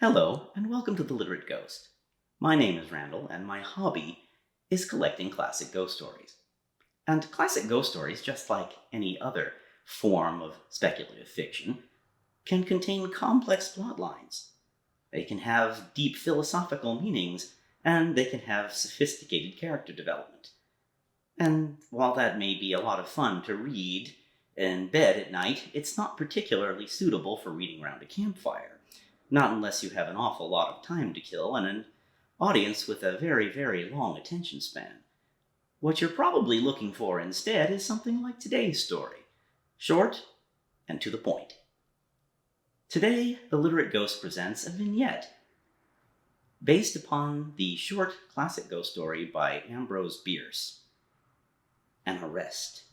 Hello, and welcome to the Literate Ghost. My name is Randall, and my hobby is collecting classic ghost stories. And classic ghost stories, just like any other form of speculative fiction, can contain complex plot lines. They can have deep philosophical meanings, and they can have sophisticated character development. And while that may be a lot of fun to read in bed at night, it's not particularly suitable for reading around a campfire. Not unless you have an awful lot of time to kill and an audience with a very, very long attention span. What you're probably looking for instead is something like today's story. Short and to the point. Today, the Literate Ghost presents a vignette based upon the short classic ghost story by Ambrose Bierce, An Arrest.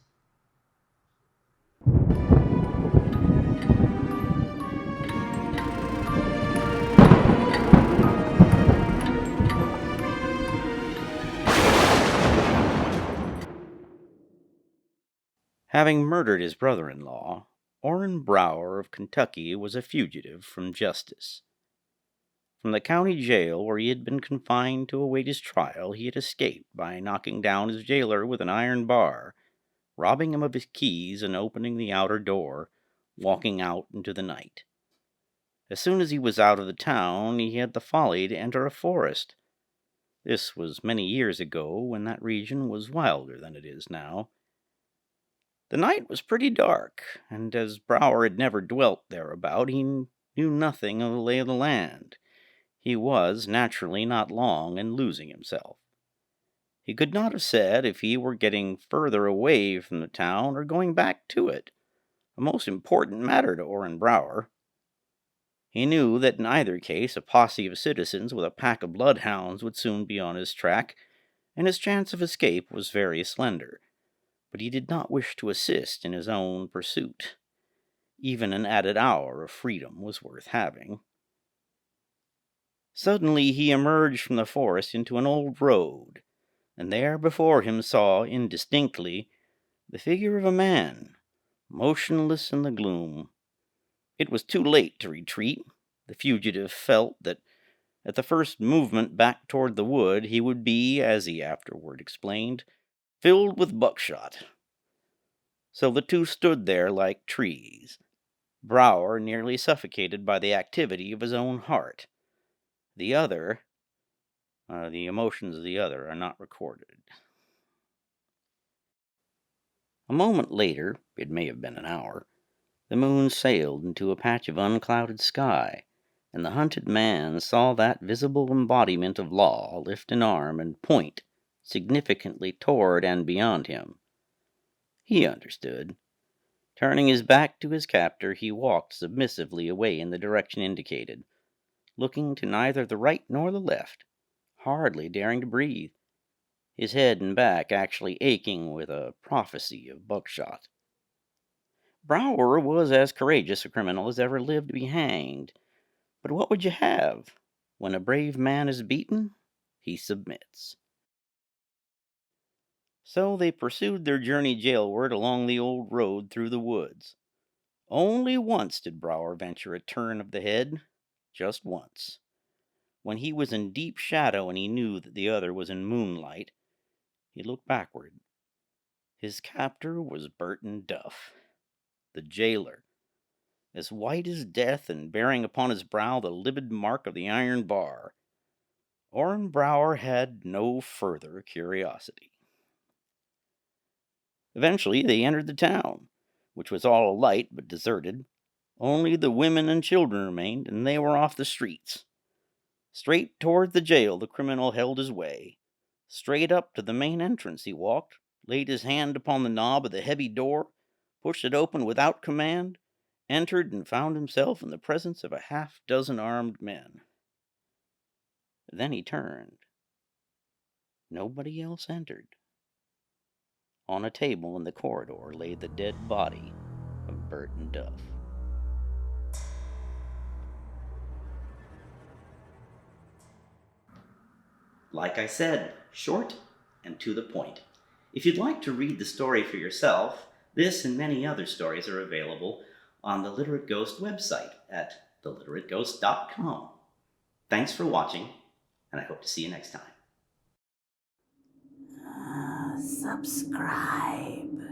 Having murdered his brother-in-law, Orrin Brower of Kentucky was a fugitive from justice. From the county jail where he had been confined to await his trial, he had escaped by knocking down his jailer with an iron bar, robbing him of his keys and opening the outer door, walking out into the night. As soon as he was out of the town, he had the folly to enter a forest. This was many years ago, when that region was wilder than it is now. The night was pretty dark, and as Brower had never dwelt thereabout, he knew nothing of the lay of the land. He was, naturally, not long in losing himself. He could not have said if he were getting further away from the town or going back to it, a most important matter to Orrin Brower. He knew that in either case a posse of citizens with a pack of bloodhounds would soon be on his track, and his chance of escape was very slender. But he did not wish to assist in his own pursuit. Even an added hour of freedom was worth having. Suddenly he emerged from the forest into an old road, and there before him saw, indistinctly, the figure of a man, motionless in the gloom. It was too late to retreat. The fugitive felt that at the first movement back toward the wood he would be, as he afterward explained, filled with buckshot. So the two stood there like trees, Brower nearly suffocated by the activity of his own heart. The emotions of the other are not recorded. A moment later, it may have been an hour, the moon sailed into a patch of unclouded sky, and the hunted man saw that visible embodiment of law lift an arm and point significantly toward and beyond him. He understood. Turning his back to his captor, he walked submissively away in the direction indicated, looking to neither the right nor the left, hardly daring to breathe, his head and back actually aching with a prophecy of buckshot. Brower was as courageous a criminal as ever lived to be hanged, but what would you have? When a brave man is beaten, he submits. So they pursued their journey jailward along the old road through the woods. Only once did Brower venture a turn of the head, just once. When he was in deep shadow and he knew that the other was in moonlight, he looked backward. His captor was Burton Duff, the jailer, as white as death and bearing upon his brow the livid mark of the iron bar. Orrin Brower had no further curiosity. Eventually they entered the town, which was all alight but deserted. Only the women and children remained, and they were off the streets. Straight toward the jail the criminal held his way. Straight up to the main entrance he walked, laid his hand upon the knob of the heavy door, pushed it open without command, entered, and found himself in the presence of a half-dozen armed men. Then he turned. Nobody else entered. On a table in the corridor lay the dead body of Burton Duff. Like I said, short and to the point. If you'd like to read the story for yourself, this and many other stories are available on the Literate Ghost website at theliterateghost.com. Thanks for watching, and I hope to see you next time. Subscribe.